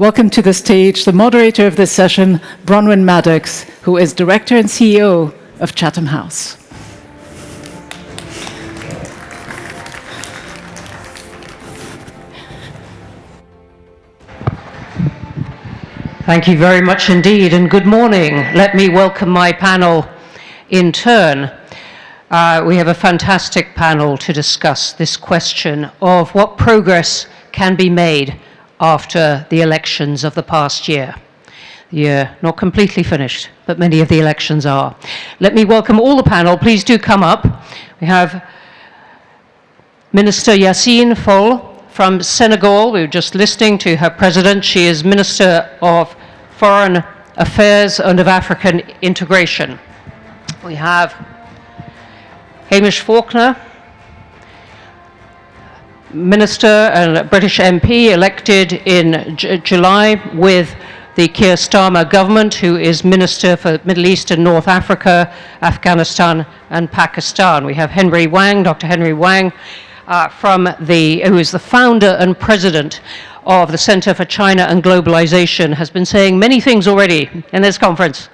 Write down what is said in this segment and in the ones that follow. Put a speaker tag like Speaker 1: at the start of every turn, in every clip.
Speaker 1: welcome to the stage the moderator of this session, Bronwyn Maddox, who is Director and CEO of Chatham House.
Speaker 2: Thank you very much indeed, and good morning. Let me welcome my panel in turn. We have a fantastic panel to discuss this question of what progress can be made after the elections of the past year. The year not completely finished, but many of the elections are. Let me welcome all the panel. Please do come up. We have Minister Yacine Fall from Senegal. We were just listening to her president. She is Minister of Foreign Affairs and of African Integration. We have Hamish Faulkner, Minister and British MP elected in July with the Keir Starmer government, who is Minister for Middle East and North Africa, Afghanistan and Pakistan. We have Henry Wang, Dr. Henry Wang, who is the founder and president of the Center for China and Globalization, has been saying many things already in this conference.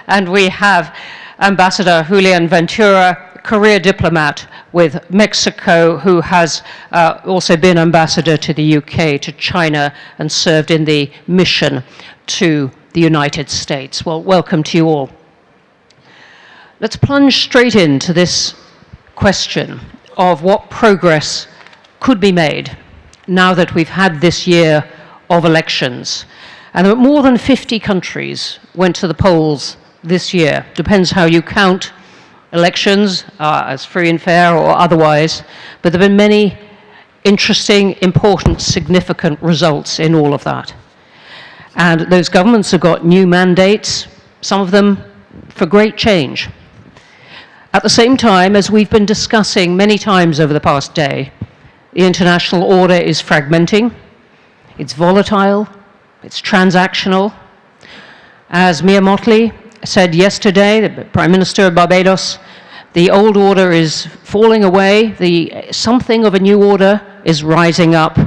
Speaker 2: And we have Ambassador Julian Ventura, career diplomat with Mexico, who has also been ambassador to the UK, to China, and served in the mission to the United States. Well, welcome to you all. Let's plunge straight into this question of what progress could be made now that we've had this year of elections. And more than 50 countries went to the polls this year. Depends how you count elections, as free and fair or otherwise, but there have been many interesting, important, significant results in all of that. And those governments have got new mandates, some of them for great change. At the same time, as we've been discussing many times over the past day, the international order is fragmenting, it's volatile, it's transactional. As Mia Mottley said yesterday, the Prime Minister of Barbados, the old order is falling away, something of a new order is rising up,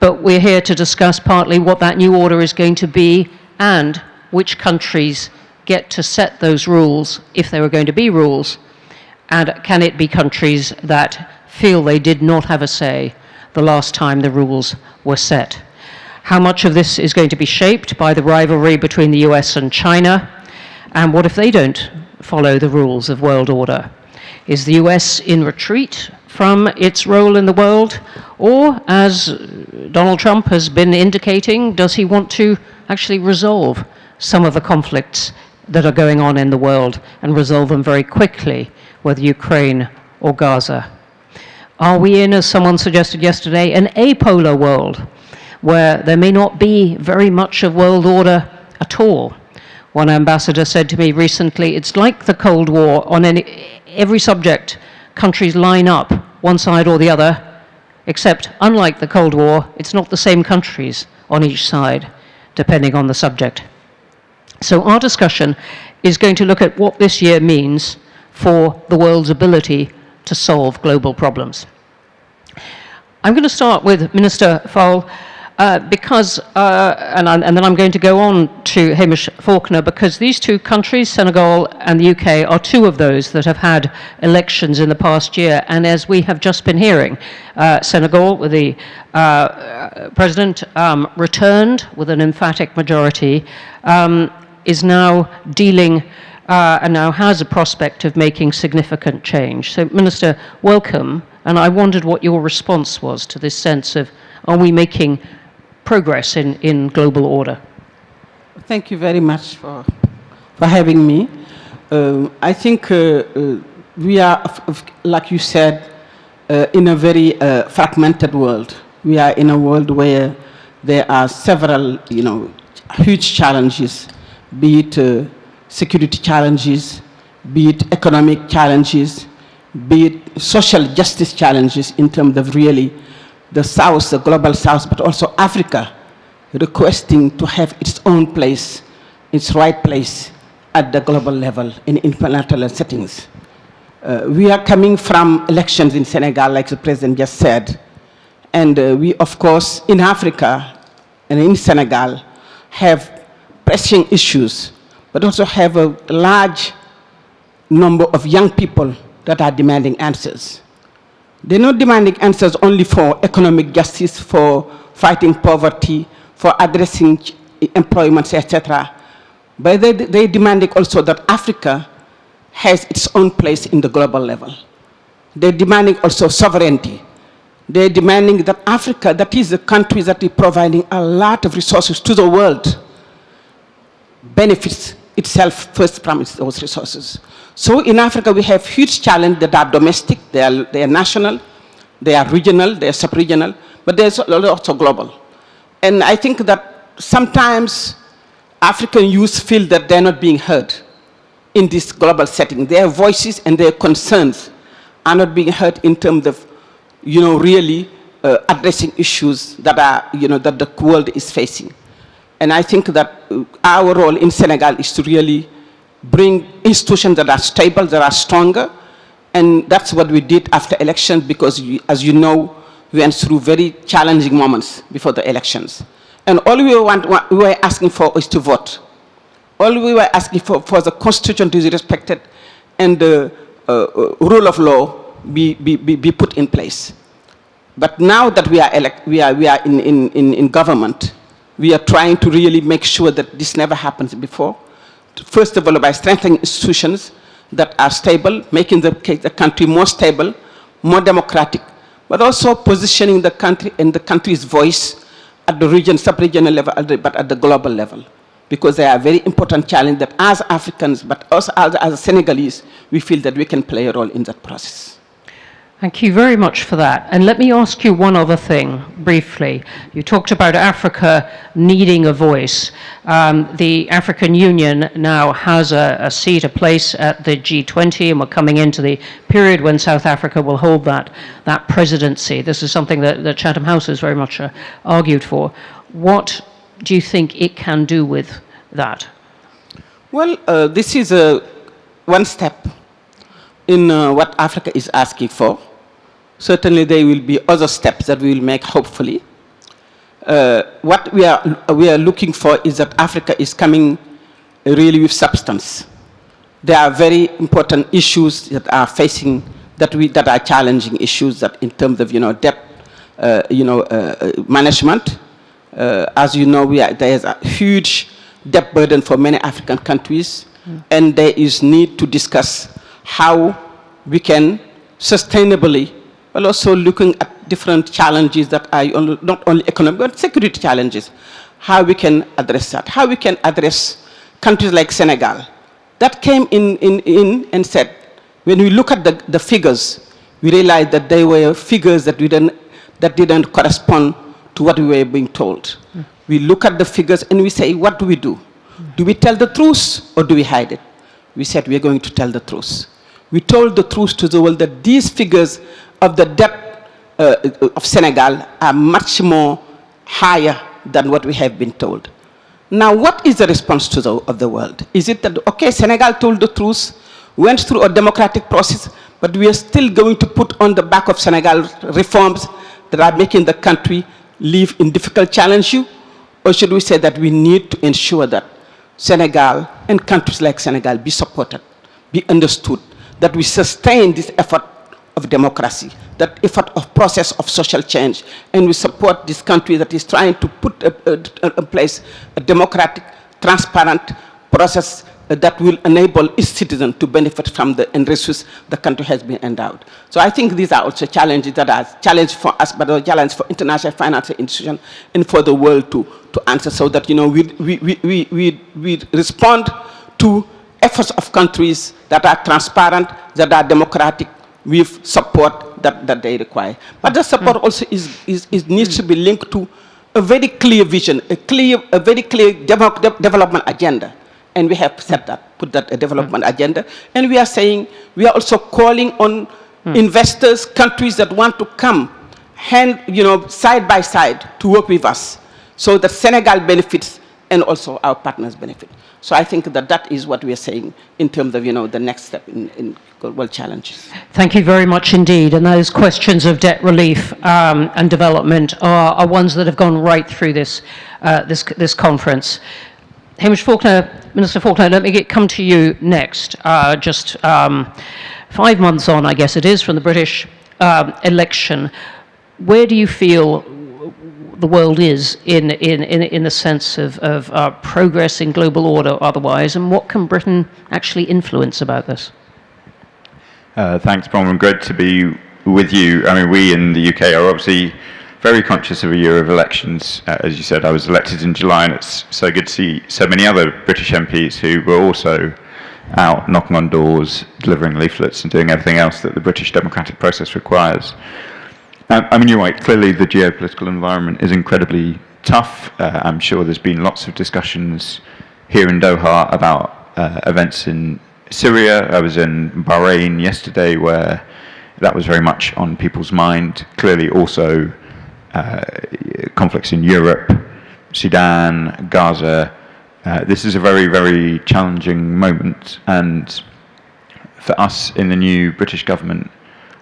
Speaker 2: but we're here to discuss partly what that new order is going to be and which countries get to set those rules, if there are going to be rules, and can it be countries that feel they did not have a say the last time the rules were set. How much of this is going to be shaped by the rivalry between the US and China? And what if they don't follow the rules of world order? Is the US in retreat from its role in the world? Or, as Donald Trump has been indicating, does he want to actually resolve some of the conflicts that are going on in the world and resolve them very quickly, whether Ukraine or Gaza? Are we in, as someone suggested yesterday, an apolar world where there may not be very much of world order at all? One ambassador said to me recently, it's like the Cold War. On every subject, countries line up, one side or the other, except unlike the Cold War, it's not the same countries on each side, depending on the subject. So our discussion is going to look at what this year means for the world's ability to solve global problems. I'm going to start with Minister Fall, because, and then I'm going to go on to Hamish Faulkner, because these two countries, Senegal and the UK, are two of those that have had elections in the past year. And as we have just been hearing, Senegal, with the president returned with an emphatic majority, is now dealing and now has a prospect of making significant change. So, Minister, welcome. And I wondered what your response was to this sense of, are we making progress in global order?
Speaker 3: Thank you very much for having me. I think we are, like you said, in a very fragmented world. We are in a world where there are several, huge challenges, be it security challenges, be it economic challenges, be it social justice challenges in terms of really the South, the global South, but also Africa requesting to have its own place, its right place at the global level in multilateral settings. We are coming from elections in Senegal, like the President just said, and we, of course, in Africa, and in Senegal have pressing issues, but also have a large number of young people that are demanding answers. They're not demanding answers only for economic justice, for fighting poverty, for addressing employment, etc. But they're demanding also that Africa has its own place in the global level. They're demanding also sovereignty. They're demanding that Africa, that is a country that is providing a lot of resources to the world, benefits itself first from those resources. So in Africa, we have huge challenges that are domestic, they are national, they are regional, they are sub-regional, but there's also global. And I think that sometimes African youth feel that they're not being heard in this global setting. Their voices and their concerns are not being heard in terms of, really addressing issues that are, that the world is facing. And I think that our role in Senegal is to really bring institutions that are stable, that are stronger, and that's what we did after elections, because as you know, we went through very challenging moments before the elections. And all we were asking for is to vote. All we were asking for the constitution to be respected and the rule of law be put in place. But now that we are in government, we are trying to really make sure that this never happens before. First of all, by strengthening institutions that are stable, making the country more stable, more democratic, but also positioning the country and the country's voice at the region, sub-regional level, but at the global level. Because they are very important challenge that as Africans, but also as Senegalese, we feel that we can play a role in that process.
Speaker 2: Thank you very much for that. And let me ask you one other thing, briefly. You talked about Africa needing a voice. The African Union now has a seat, a place at the G20, and we're coming into the period when South Africa will hold that presidency. This is something that Chatham House has very much argued for. What do you think it can do with that?
Speaker 3: Well, this is one step in what Africa is asking for. Certainly there will be other steps that we will make, hopefully. What we are looking for is that Africa is coming really with substance. There are very important issues that are facing, that are challenging issues that in terms of, debt, management. As you know, there is a huge debt burden for many African countries, and there is need to discuss how we can sustainably, but also looking at different challenges that are not only economic, but security challenges, how we can address that, how we can address countries like Senegal that came in and said, when we look at the figures, we realized that they were figures that didn't correspond to what we were being told. We look at the figures and we say, what do we do? Do we tell the truth or do we hide it? We said we're going to tell the truth. We told the truth to the world that these figures of the debt of Senegal are much more higher than what we have been told. Now, what is the response of the world? Is it that, okay, Senegal told the truth, went through a democratic process, but we are still going to put on the back of Senegal reforms that are making the country live in difficult challenges? Or should we say that we need to ensure that Senegal and countries like Senegal be supported, be understood, that we sustain this effort of democracy, that effort of process of social change, and we support this country that is trying to put in place a democratic, transparent process that will enable its citizens to benefit from the resources the country has been endowed. So I think these are also challenges that are challenges for us, but a challenge for international financial institutions and for the world to answer, so that we respond to efforts of countries that are transparent, that are democratic, with support that they require. But the support also needs to be linked to a very clear vision, a very clear development agenda. And we have set that, put that development agenda. And we are saying, we are also calling on investors, countries that want to come side by side to work with us, so that Senegal benefits and also our partners benefit. So I think that that is what we are saying in terms of, the next step in global challenges.
Speaker 2: Thank you very much indeed. And those questions of debt relief and development are ones that have gone right through this conference. Hamish Faulkner, Minister Faulkner, let me come to you next. Just 5 months on, I guess it is, from the British election. Where do you feel the world is in the sense of progress in global order or otherwise, and what can Britain actually influence about this?
Speaker 4: Thanks, Bronwyn. Good to be with you. I mean, we in the UK are obviously very conscious of a year of elections. As you said, I was elected in July, and it's so good to see so many other British MPs who were also out knocking on doors, delivering leaflets and doing everything else that the British democratic process requires. I mean, you're right, clearly the geopolitical environment is incredibly tough. I'm sure there's been lots of discussions here in Doha about events in Syria. I was in Bahrain yesterday where that was very much on people's mind. Clearly also conflicts in Europe, Sudan, Gaza. This is a very, very challenging moment, and for us in the new British government,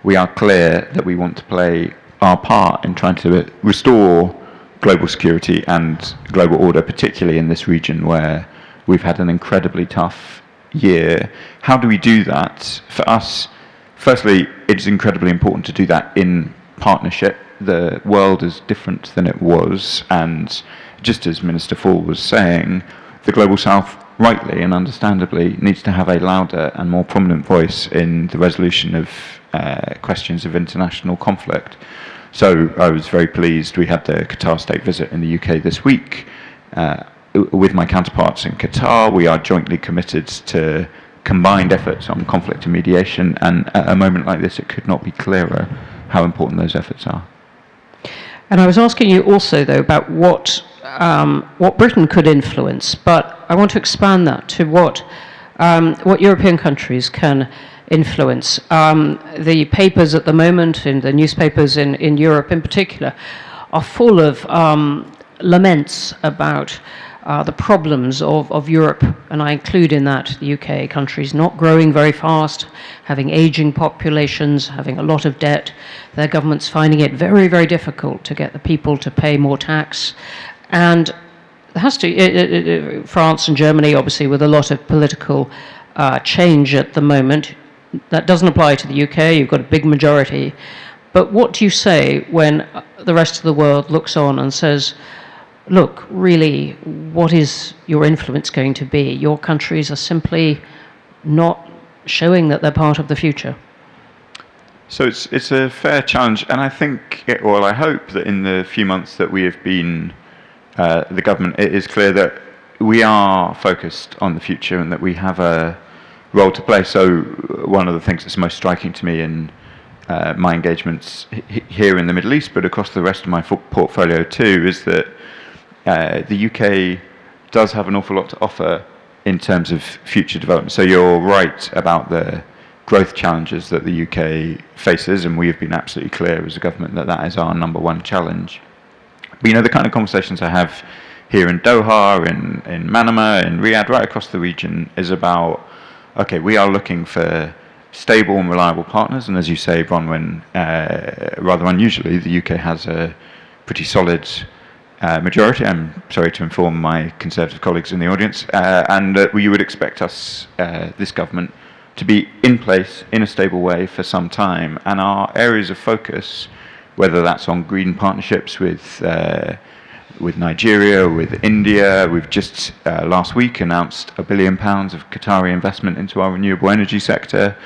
Speaker 4: we are clear that we want to play our part in trying to restore global security and global order, particularly in this region where we've had an incredibly tough year. How do we do that? For us, firstly, it's incredibly important to do that in partnership. The world is different than it was, and just as Minister Fall was saying, the Global South, rightly and understandably, needs to have a louder and more prominent voice in the resolution of questions of international conflict. So I was very pleased. We had the Qatar state visit in the UK this week. With my counterparts in Qatar, we are jointly committed to combined efforts on conflict and mediation, and at a moment like this, it could not be clearer how important those efforts are.
Speaker 2: And I was asking you also, though, about what Britain could influence, but I want to expand that to what European countries can influence. The papers at the moment, in the newspapers in Europe in particular, are full of laments about the problems of Europe, and I include in that the UK countries not growing very fast, having aging populations, having a lot of debt, their governments finding it very, very difficult to get the people to pay more tax, and there has to, France and Germany obviously with a lot of political change at the moment. That doesn't apply to the UK, you've got a big majority, but what do you say when the rest of the world looks on and says, look, really, what is your influence going to be? Your countries are simply not showing that they're part of the future.
Speaker 4: So it's a fair challenge, and I think, well, I hope that in the few months that we have been the government, it is clear that we are focused on the future and that we have a role to play. So one of the things that's most striking to me in my engagements here in the Middle East, but across the rest of my portfolio too, is that the UK does have an awful lot to offer in terms of future development. So you're right about the growth challenges that the UK faces, and we have been absolutely clear as a government that that is our #1 challenge. But the kind of conversations I have here in Doha, in Manama, in Riyadh, right across the region, is about, okay, we are looking for stable and reliable partners, and as you say, Bronwyn, rather unusually, the UK has a pretty solid majority. I'm sorry to inform my Conservative colleagues in the audience, and you would expect us, this government, to be in place in a stable way for some time. And our areas of focus, whether that's on green partnerships with Nigeria, with India, we've just last week announced £1 billion of Qatari investment into our renewable energy sector.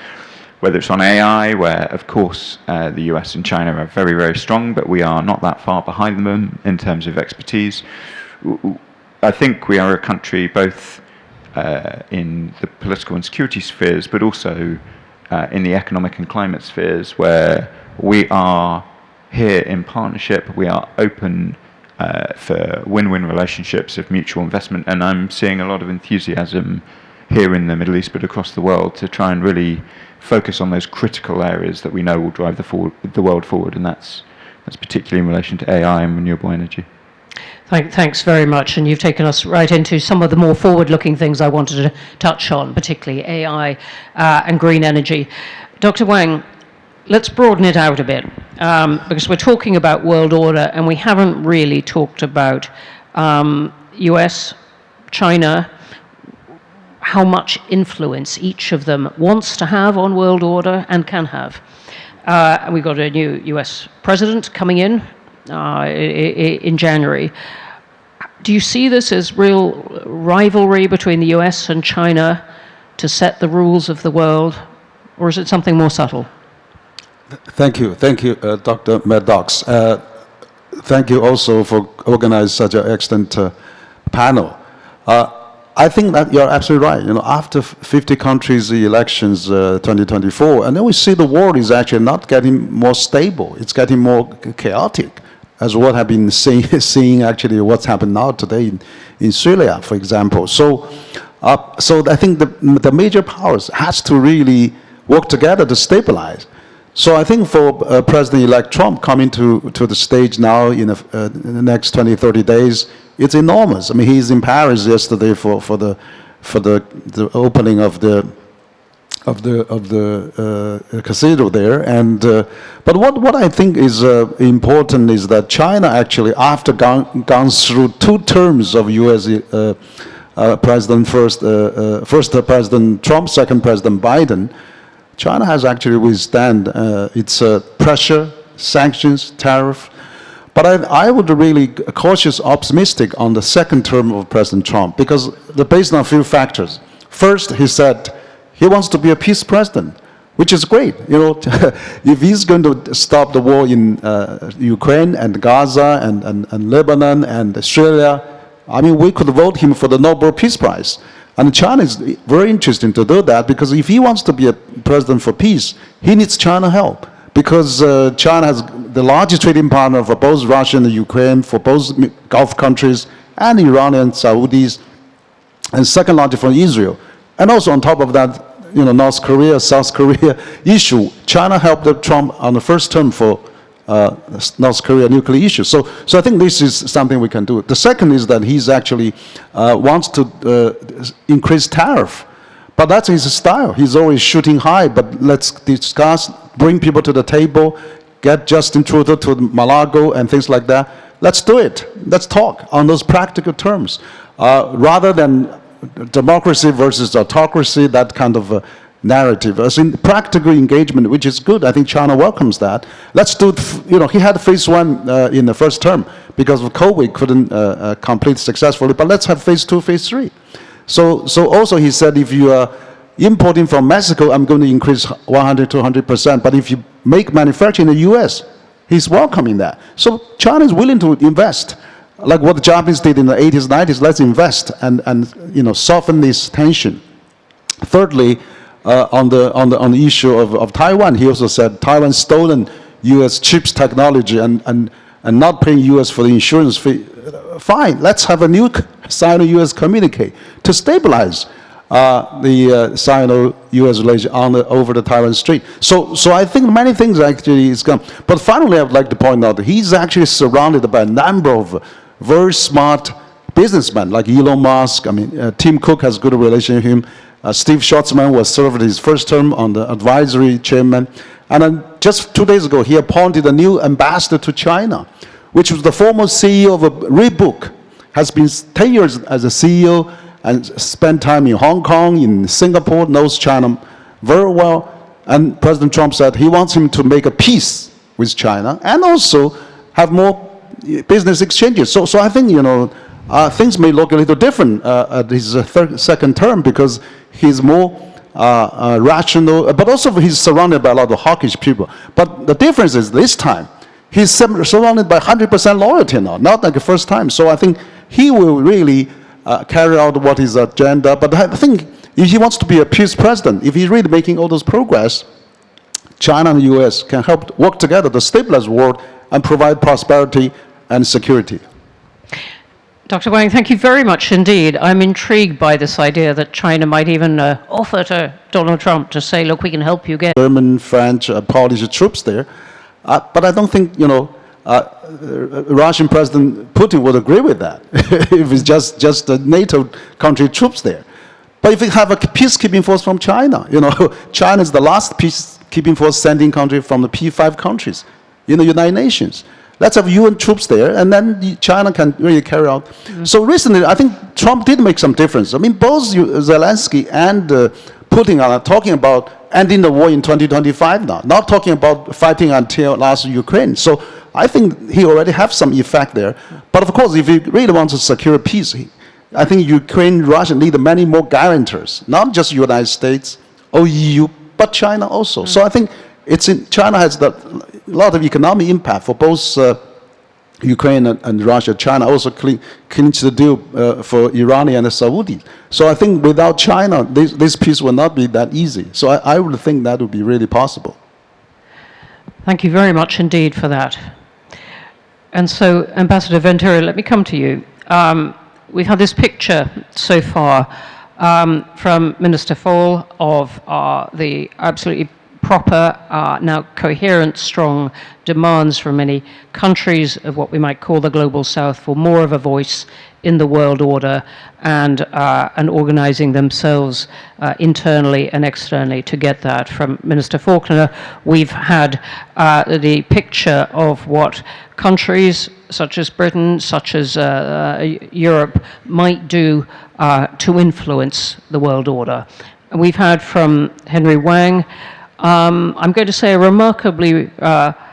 Speaker 4: Whether it's on AI, where, of course, the US and China are very, very strong, but we are not that far behind them in terms of expertise. I think we are a country both in the political and security spheres, but also in the economic and climate spheres, where we are here in partnership, we are open for win-win relationships of mutual investment, and I'm seeing a lot of enthusiasm here in the Middle East, but across the world, to try and really focus on those critical areas that we know will drive the world forward, and that's particularly in relation to AI and renewable energy.
Speaker 2: Thanks very much, and you've taken us right into some of the more forward-looking things I wanted to touch on, particularly AI and green energy. Dr. Wang, let's broaden it out a bit, because we're talking about world order, and we haven't really talked about US, China, how much influence each of them wants to have on world order and can have. And we've got a new US president coming in January. Do you see this as real rivalry between the US and China to set the rules of the world, or is it something more subtle?
Speaker 5: Thank you, Dr. Maddox. Thank you also for organizing such an excellent panel. I think that you're absolutely right. You know, after 50 countries elections 2024, and then we see the world is actually not getting more stable; it's getting more chaotic, as what I've been seeing actually what's happened now today in Syria, for example. So I think the major powers has to really work together to stabilize. So I think for President-elect Trump coming to the stage now in the next 20, 30 days, it's enormous. I mean, he's in Paris yesterday for the opening of the cathedral there, and but what I think is important is that China actually, after gone through 2 terms of U.S. President first President Trump, second President Biden, China has actually withstand its pressure, sanctions, tariff. But I would really cautious optimistic on the second term of President Trump, because they're based on a few factors. First, he said he wants to be a peace president, which is great. You know, if he's going to stop the war in Ukraine and Gaza and Lebanon and Australia, I mean, we could vote him for the Nobel Peace Prize. And China is very interesting to do that, because if he wants to be a president for peace, he needs China help. Because China has the largest trading partner for both Russia and Ukraine, for both Gulf countries, and Iran and Saudis, and second largest for Israel. And also on top of that, you know, North Korea, South Korea issue. China helped Trump on the first term for North Korea nuclear issue. So I think this is something we can do. The second is that he's actually wants to increase tariff. But that's his style. He's always shooting high, but let's discuss, bring people to the table, get Justin Trudeau to Malago and things like that. Let's do it. Let's talk on those practical terms. Rather than democracy versus autocracy, that kind of narrative. As in practical engagement, which is good. I think China welcomes that. Let's do, you know, he had phase 1 in the first term because of COVID, couldn't complete successfully, but let's have phase 2, phase 3. So also he said, if you are importing from Mexico, I'm going to increase 100 to 100%. But if you make manufacturing in the U.S., he's welcoming that. So China is willing to invest, like what the Japanese did in the 80s, 90s. Let's invest and you know, soften this tension. Thirdly, on the issue of Taiwan, he also said Taiwan stolen U.S. chips technology and not paying U.S. for the insurance fee. Fine, let's have a new Sino-U.S. communique to stabilize the Sino-U.S. relation over the Taiwan Strait. So I think many things actually is gone. But finally, I would like to point out that he's actually surrounded by a number of very smart businessmen, like Elon Musk. I mean, Tim Cook has good relation with him. Steve Schwarzman was served his first term on the advisory chairman. And then just 2 days ago, he appointed a new ambassador to China, which was the former CEO of Reebok, has been 10 years as a CEO and spent time in Hong Kong, in Singapore, knows China very well. And President Trump said he wants him to make a peace with China and also have more business exchanges. So I think, you know, things may look a little different at his second term because he's more rational, but also he's surrounded by a lot of hawkish people. But the difference is this time, he's surrounded by 100% loyalty now, not like the first time. So I think he will really carry out what his agenda. But I think if he wants to be a peace president, if he's really making all those progress, China and the US can help work together to stabilize the world and provide prosperity and security.
Speaker 2: Dr. Wang, thank you very much indeed. I'm intrigued by this idea that China might even offer to Donald Trump to say, look, we can help you get
Speaker 5: German, French, Polish troops there. But I don't think, you know, Russian President Putin would agree with that if it's just the NATO country troops there. But if you have a peacekeeping force from China, you know, China is the last peacekeeping force sending country from the P5 countries in the United Nations. Let's have UN troops there, and then China can really carry out. So recently, I think Trump did make some difference. I mean, both Zelensky and Putin are talking about ending the war in 2025 now, not talking about fighting until last Ukraine. So I think he already have some effect there. But of course, if he really wants to secure peace, I think Ukraine, Russia need many more guarantors, not just United States or EU, but China also. So I think China has a lot of economic impact for both Ukraine and Russia. China also clinched the deal for Iran and the Saudis. So I think without China, this peace will not be that easy. So I would think that would be really possible.
Speaker 2: Thank you very much indeed for that. And so, Ambassador Ventura, let me come to you. We've had this picture so far from Minister Fall of the absolutely proper, now coherent, strong demands from many countries of what we might call the Global South for more of a voice in the world order and organizing themselves internally and externally to get that. From Minister Faulkner, we've had the picture of what countries such as Britain, such as Europe, might do to influence the world order. And we've had from Henry Wang, I'm going to say a remarkably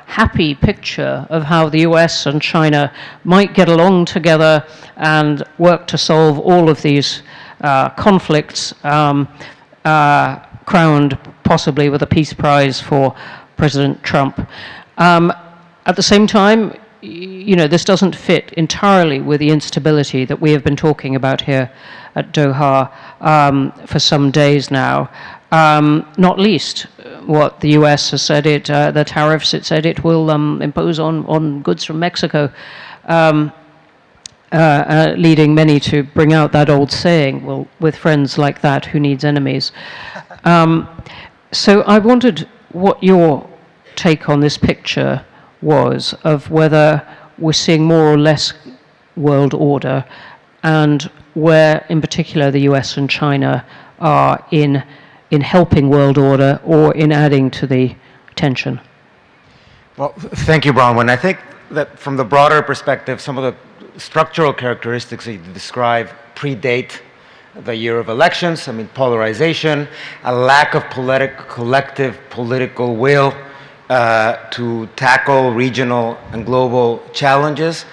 Speaker 2: happy picture of how the US and China might get along together and work to solve all of these conflicts, crowned possibly with a Peace Prize for President Trump. At the same time, you know, this doesn't fit entirely with the instability that we have been talking about here at Doha for some days now. Not least what the US has said, the tariffs it said it will impose on goods from Mexico, leading many to bring out that old saying, well, with friends like that, who needs enemies? So I wondered what your take on this picture was of whether we're seeing more or less world order, and where in particular the US and China are in helping world order or in adding to the tension.
Speaker 6: Well, thank you, Bronwyn. I think that from the broader perspective, some of the structural characteristics that you describe predate the year of elections. I mean, polarization, a lack of collective political will to tackle regional and global challenges.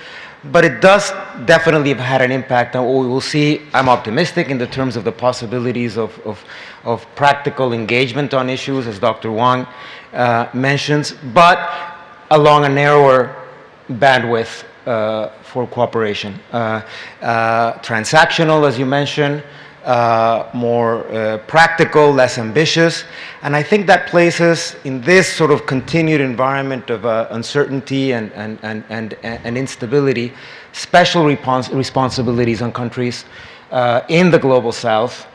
Speaker 6: But it does definitely have had an impact on what we will see. I'm optimistic in the terms of the possibilities of practical engagement on issues, as Dr. Wang mentions, but along a narrower bandwidth for cooperation. Transactional, as you mentioned, more practical, less ambitious. And I think that places in this sort of continued environment of uncertainty and instability, special responsibilities on countries in the Global South,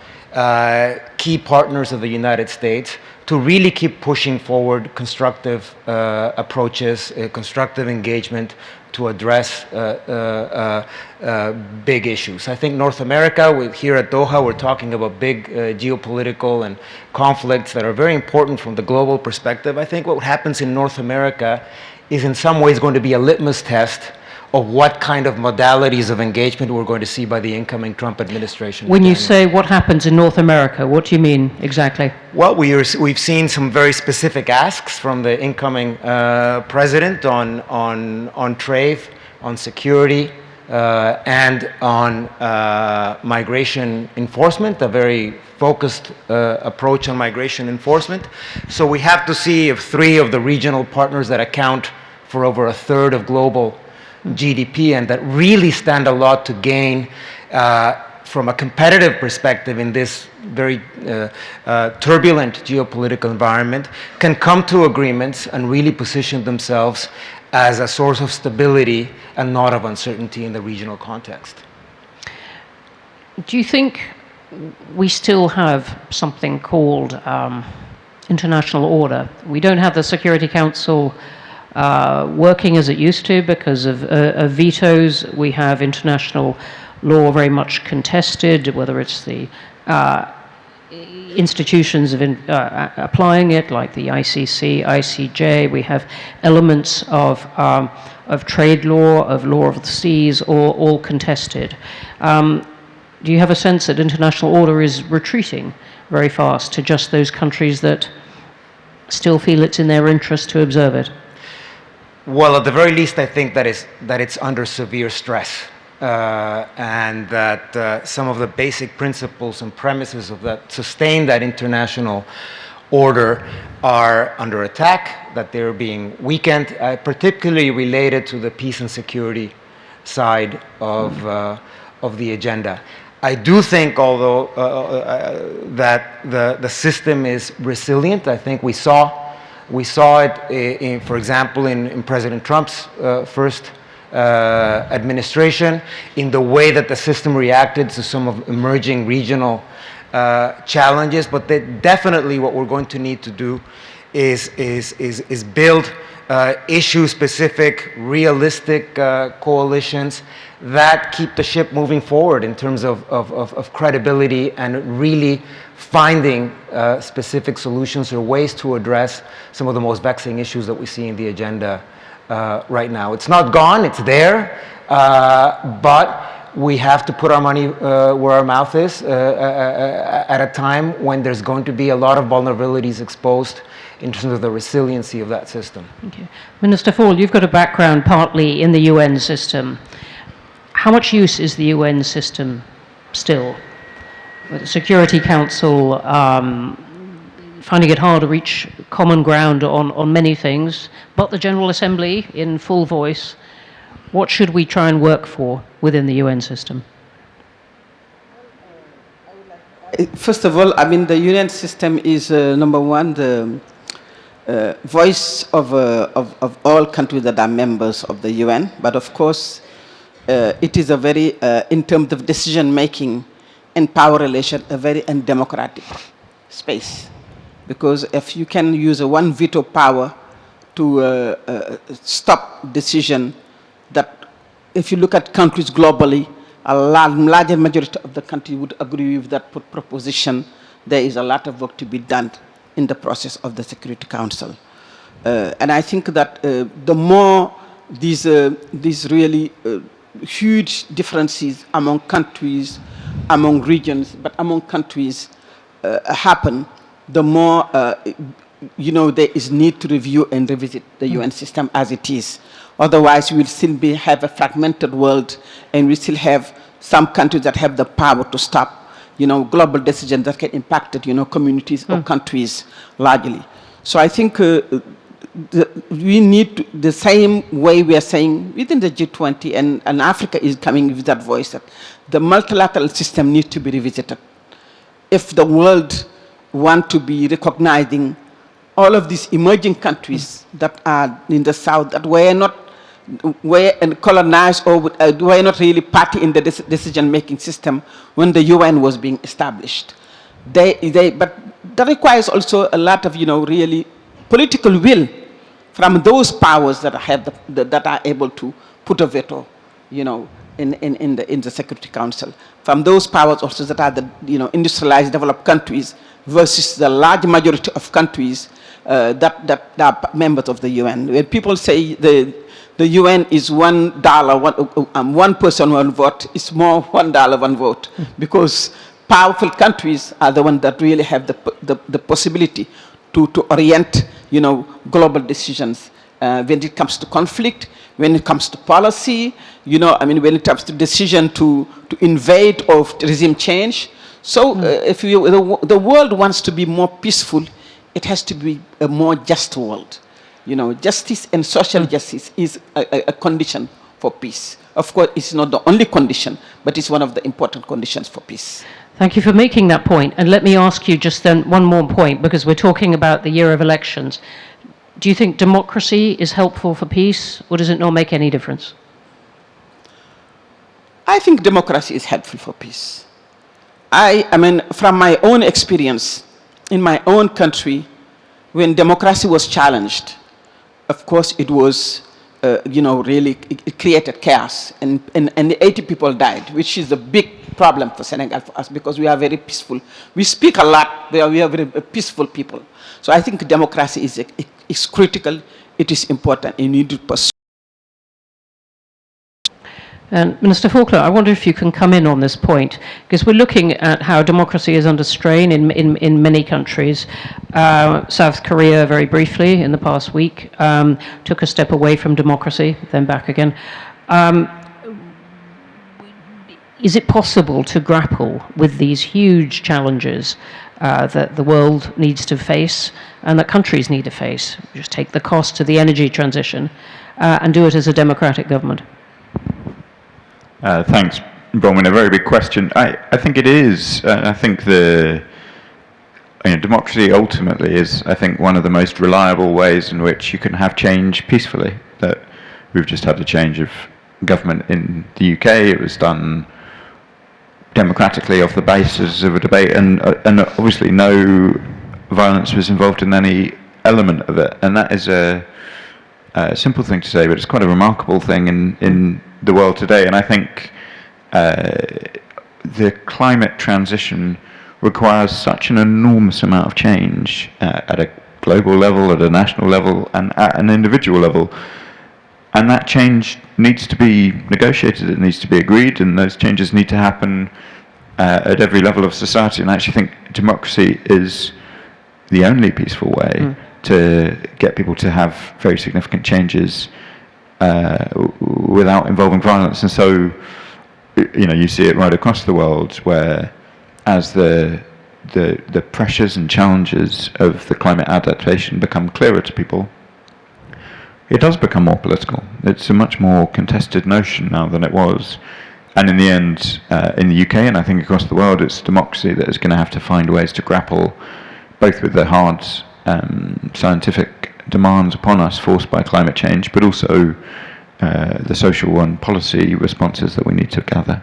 Speaker 6: key partners of the United States, to really keep pushing forward constructive approaches, constructive engagement to address big issues. I think North America, here at Doha, we're talking about big geopolitical and conflicts that are very important from the global perspective. I think what happens in North America is in some ways going to be a litmus test of what kind of modalities of engagement we're going to see by the incoming Trump administration.
Speaker 2: When you say what happens in North America, what do you mean exactly?
Speaker 6: Well, we've seen some very specific asks from the incoming president on trade, on security, and on migration enforcement, a very focused approach on migration enforcement. So we have to see if 3 of the regional partners that account for over 1/3 of global GDP and that really stand a lot to gain from a competitive perspective in this very turbulent geopolitical environment, can come to agreements and really position themselves as a source of stability and not of uncertainty in the regional context.
Speaker 2: Do you think we still have something called international order? We don't have the Security Council working as it used to because of vetoes. We have international law very much contested, whether it's the institutions of applying it, like the ICC, ICJ. We have elements of trade law, of law of the seas, all contested. Do you have a sense that international order is retreating very fast to just those countries that still feel it's in their interest to observe it?
Speaker 6: Well, at the very least, I think that it's under severe stress. And that some of the basic principles and premises of that sustain that international order are under attack, that they're being weakened, particularly related to the peace and security side of the agenda. I do think, although that the system is resilient. I think we saw it, for example, in President Trump's first administration, in the way that the system reacted to some of emerging regional challenges. But definitely what we're going to need to do is build issue-specific, realistic coalitions that keep the ship moving forward in terms of credibility and really finding specific solutions or ways to address some of the most vexing issues that we see in the agenda right now. It's not gone, it's there, but we have to put our money where our mouth is at a time when there's going to be a lot of vulnerabilities exposed in terms of the resiliency of that system.
Speaker 2: Okay. Minister Fall, you've got a background partly in the UN system. How much use is the UN system still? With the Security Council finding it hard to reach common ground on many things, but the General Assembly in full voice. What should we try and work for within the UN system?
Speaker 3: First of all, I mean, the UN system is, number one, the voice of all countries that are members of the UN. But of course, it is a very, in terms of decision-making and power relation, a very undemocratic space. Because if you can use a one veto power to stop decision, that if you look at countries globally, a larger majority of the country would agree with that proposition. There is a lot of work to be done in the process of the Security Council. And I think that the more these really huge differences among countries, among regions, but among countries happen, the more there is need to review and revisit the UN system as it is. Otherwise, we will still have a fragmented world, and we still have some countries that have the power to stop global decisions that can impact communities or countries largely. So I think we need the same way we are saying within the G20, and Africa is coming with that voice, that the multilateral system needs to be revisited. If the world want to be recognizing all of these emerging countries that are in the South that were colonized or were not really party in the decision-making system when the UN was being established. But that requires also a lot of, really political will from those powers that that are able to put a veto, in the Security Council. From those powers also that are the, industrialized, developed countries versus the large majority of countries that are members of the UN. When people say the UN is $1, one person, one vote, it's more $1, one vote, because powerful countries are the ones that really have the possibility to orient, global decisions when it comes to conflict, when it comes to policy, when it comes to decision to invade or regime change. So if the world wants to be more peaceful, it has to be a more just world. Justice and social justice is a condition for peace. Of course, it's not the only condition, but it's one of the important conditions for peace.
Speaker 2: Thank you for making that point. And let me ask you just then one more point, because we're talking about the year of elections. Do you think democracy is helpful for peace, or does it not make any difference?
Speaker 3: I think democracy is helpful for peace. I mean, from my own experience, in my own country, when democracy was challenged, of course, it was, really, it created chaos, and 80 people died, which is a big problem for Senegal, for us, because we are very peaceful. We speak a lot, we are very peaceful people. So I think democracy is critical, it is important, and you need to pursue.
Speaker 2: And Minister Faulkner, I wonder if you can come in on this point, because we're looking at how democracy is under strain in many countries. South Korea, very briefly, in the past week, took a step away from democracy, then back again. Is it possible to grapple with these huge challenges that the world needs to face and that countries need to face? Just take the cost of the energy transition and do it as a democratic government.
Speaker 4: Thanks, Bronwyn. A very big question. I think it is. I think democracy ultimately is, I think, one of the most reliable ways in which you can have change peacefully. That we've just had a change of government in the UK. It was done democratically off the basis of a debate, and obviously no violence was involved in any element of it. And that is a simple thing to say, but it's quite a remarkable thing in the world today. And I think the climate transition requires such an enormous amount of change at a global level, at a national level, and at an individual level. And that change needs to be negotiated, it needs to be agreed, and those changes need to happen at every level of society. And I actually think democracy is the only peaceful way to get people to have very significant changes without involving violence. And so, you see it right across the world, where as the pressures and challenges of the climate adaptation become clearer to people, it does become more political. It's a much more contested notion now than it was. And in the end, in the UK, and I think across the world, it's democracy that is going to have to find ways to grapple both with the hard scientific demands upon us forced by climate change, but also the social and policy responses that we need to gather.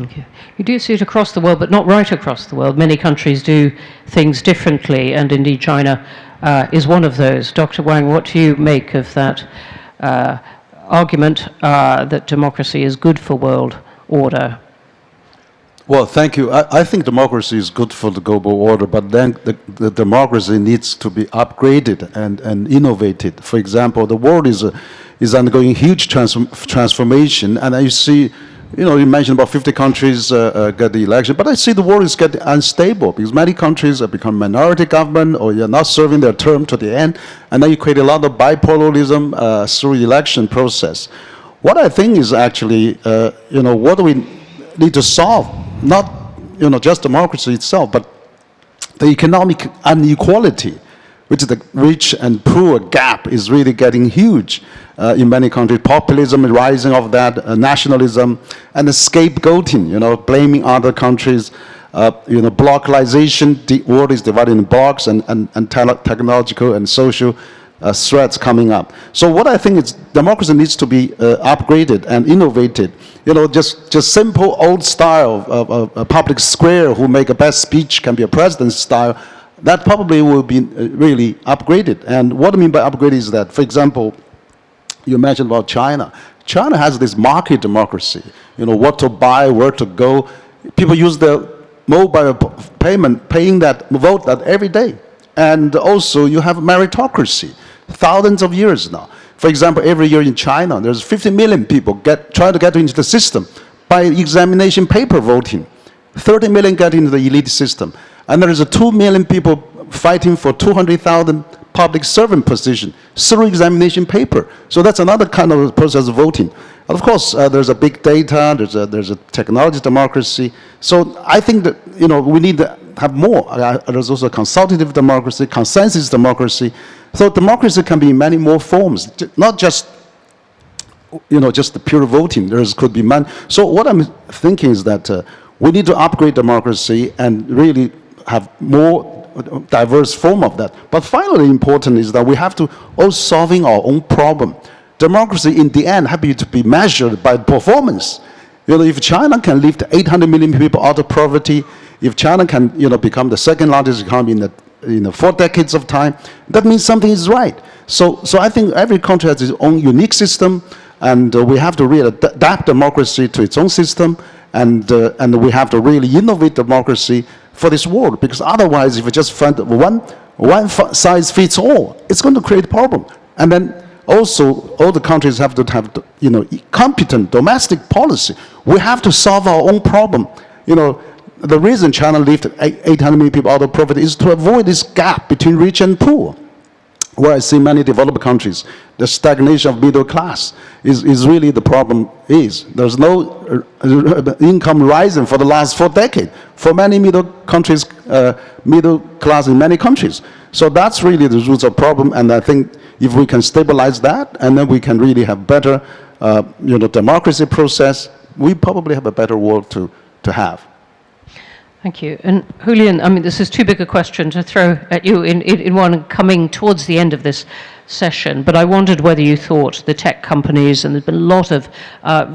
Speaker 2: Okay. You do see it across the world, but not right across the world. Many countries do things differently, and indeed China is one of those. Dr. Wang, what do you make of that argument that democracy is good for world order?
Speaker 5: Well, thank you. I think democracy is good for the global order, but then the democracy needs to be upgraded and innovated. For example, the world is undergoing huge transformation, and I see, you mentioned about 50 countries get the election, but I see the world is getting unstable because many countries have become minority government, or you're not serving their term to the end, and then you create a lot of bipolarism through the election process. What I think is actually, what do we need to solve? Not, just democracy itself, but the economic inequality, which the rich and poor gap is really getting huge in many countries. Populism is rising of that, nationalism, and the scapegoating, blaming other countries. Blockalization, the world is divided in blocks, and technological and social threats coming up. So what I think is democracy needs to be upgraded and innovated. Just simple old style of a public square who make a best speech can be a president's style. That probably will be really upgraded. And what I mean by upgraded is that, for example, you mentioned about China. China has this market democracy. What to buy, where to go. People use their mobile payment, paying that, vote that every day. And also you have meritocracy, thousands of years now. For example, every year in China, there's 50 million people try to get into the system by examination paper voting. 30 million get into the elite system. And there is 2 million people fighting for 200,000 public servant position through examination paper. So that's another kind of process of voting. And of course, there's a big data, there's a technology democracy. So I think that, we need to have more. There's also consultative democracy, consensus democracy. So democracy can be in many more forms, not just, just the pure voting. There could be many. So what I'm thinking is that we need to upgrade democracy and really have more diverse form of that. But finally important is that we have to also solving our own problem. Democracy in the end has to be measured by performance. If China can lift 800 million people out of poverty, if China can become the second largest economy in the 4 decades of time, that means something is right. So I think every country has its own unique system, and we have to really adapt democracy to its own system, and we have to really innovate democracy for this world, because otherwise, if we just find one size fits all, it's going to create a problem. And then also, all the countries have to have, competent domestic policy. We have to solve our own problem. The reason China lifted 800 million people out of poverty is to avoid this gap between rich and poor, where I see many developed countries, the stagnation of middle class is really the problem is. There's no income rising for the last 4 decades for many middle class in many countries. So that's really the roots of problem, and I think if we can stabilize that, and then we can really have better, democracy process, we probably have a better world to have.
Speaker 2: Thank you. And Julian, I mean, this is too big a question to throw at you in one coming towards the end of this session, but I wondered whether you thought the tech companies, and there's been a lot of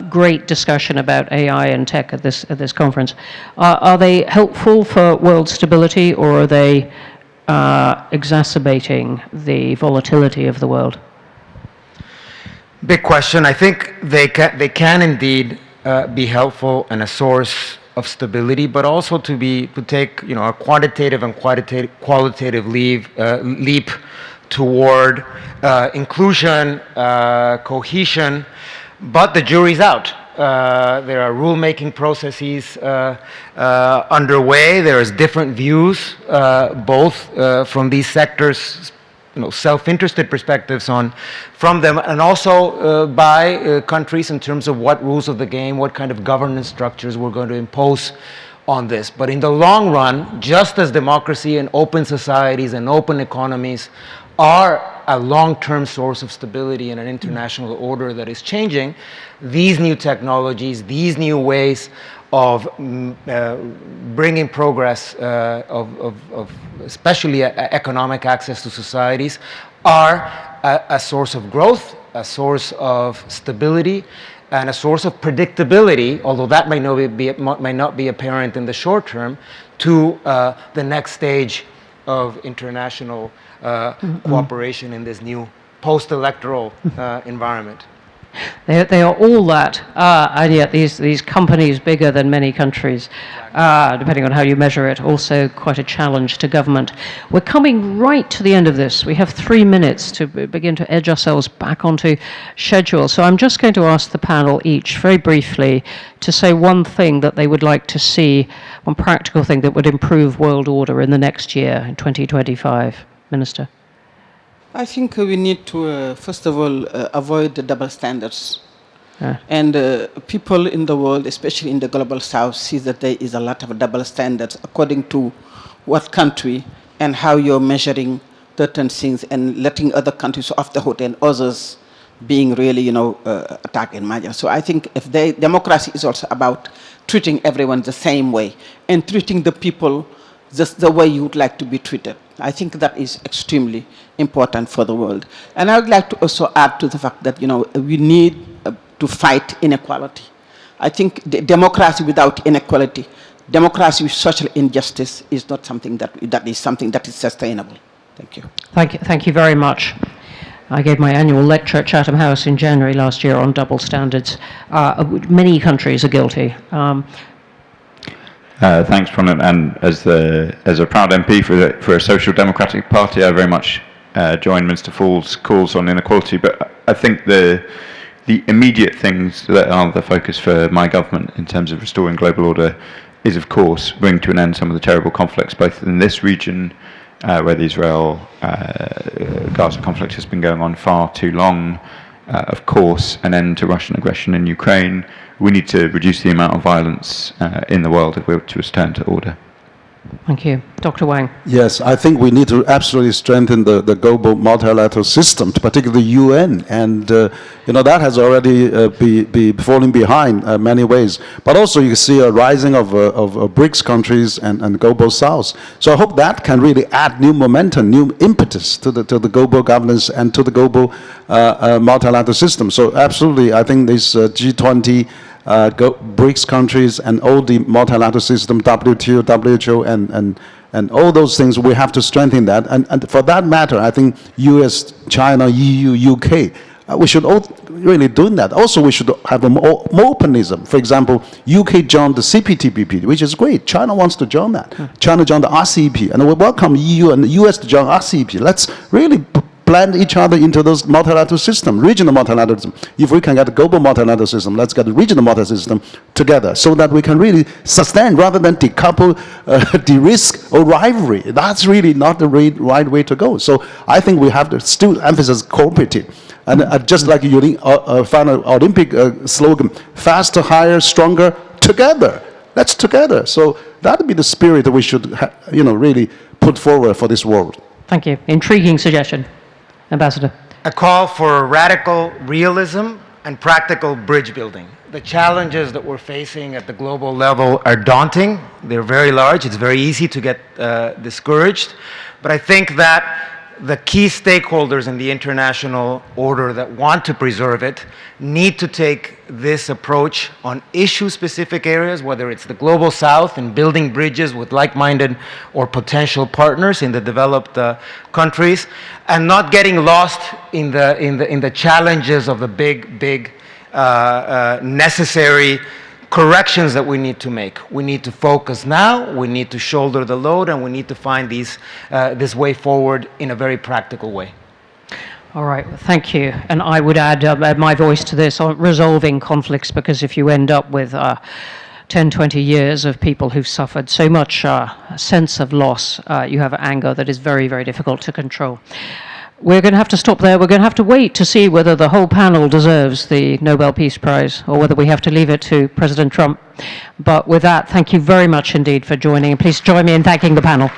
Speaker 2: great discussion about AI and tech at this conference, are they helpful for world stability, or are they exacerbating the volatility of the world?
Speaker 6: Big question. I think they can indeed be helpful and a source of stability, but also to take a quantitative and qualitative leap toward inclusion, cohesion. But the jury's out. There are rulemaking processes underway. There's different views, both from these sectors, self-interested perspectives from them, and also by countries in terms of what rules of the game, what kind of governance structures we're going to impose on this. But in the long run, just as democracy and open societies and open economies are a long-term source of stability in an international order that is changing, these new technologies, these new ways of bringing progress, of especially economic access to societies, are a source of growth, a source of stability, and a source of predictability, although that may not be apparent in the short term, to the next stage of international cooperation in this new post-electoral environment.
Speaker 2: They are all that, and yet these companies bigger than many countries, depending on how you measure it, also quite a challenge to government. We're coming right to the end of this. We have 3 minutes to begin to edge ourselves back onto schedule. So I'm just going to ask the panel each, very briefly, to say one thing that they would like to see, one practical thing that would improve world order in the next year, in 2025. Minister.
Speaker 3: I think we need to, first of all, avoid the double standards. And people in the world, especially in the global south, see that there is a lot of double standards according to what country and how you're measuring certain things, and letting other countries off the hook and others being really, attacked and marginal. So I think democracy is also about treating everyone the same way and treating the people just the way you would like to be treated. I think that is extremely important for the world. And I would like to also add to the fact that, we need to fight inequality. I think democracy without inequality, democracy with social injustice is not something that is sustainable. Thank you.
Speaker 2: Thank you very much. I gave my annual lecture at Chatham House in January last year on double standards. Many countries are guilty.
Speaker 4: Thanks, Bronwyn. And as a proud MP for a social democratic party, I very much join Minister Fall's calls on inequality. But I think the immediate things that are the focus for my government in terms of restoring global order is, of course, bring to an end some of the terrible conflicts, both in this region, where the Israel-Gaza conflict has been going on far too long, of course, an end to Russian aggression in Ukraine. We need to reduce the amount of violence in the world if we're to return to order.
Speaker 2: Thank you. Dr. Wang.
Speaker 5: Yes, I think we need to absolutely strengthen the global multilateral system, particularly the UN, and that has already be falling behind many ways. But also you see a rising of BRICS countries and global South. So I hope that can really add new momentum, new impetus to the global governance and to the global multilateral system. So absolutely, I think this G20. BRICS countries and all the multilateral system, WTO, WHO, And all those things, we have to strengthen that. And for that matter, I think US, China, EU, UK, we should all really do that. Also, we should have more openism. For example, UK joined the CPTPP, which is great. China wants to join that. China joined the RCEP, and we welcome EU and the US to join RCEP. Let's really blend each other into those multilateral systems, regional multilateralism. If we can get a global multilateral system, let's get a regional multilateral system together so that we can really sustain rather than decouple, de-risk or rivalry. That's really not the right way to go. So I think we have to still emphasize cooperative. And just like you final Olympic slogan, faster, higher, stronger, together. Let's together. So that would be the spirit that we should really put forward for this world.
Speaker 2: Thank you. Intriguing suggestion. Ambassador.
Speaker 6: A call for radical realism and practical bridge building. The challenges that we're facing at the global level are daunting. They're very large. It's very easy to get discouraged. But I think that the key stakeholders in the international order that want to preserve it need to take this approach on issue-specific areas, whether it's the global south and building bridges with like-minded or potential partners in the developed countries, and not getting lost in the challenges of the big necessary corrections that we need to make. We need to focus now, we need to shoulder the load, and we need to find this way forward in a very practical way.
Speaker 2: All right, well, thank you. And I would add my voice to this on resolving conflicts, because if you end up with 10, 20 years of people who've suffered so much sense of loss, you have anger that is very, very difficult to control. We're going to have to stop there. We're going to have to wait to see whether the whole panel deserves the Nobel Peace Prize or whether we have to leave it to President Trump. But with that, thank you very much indeed for joining. And please join me in thanking the panel.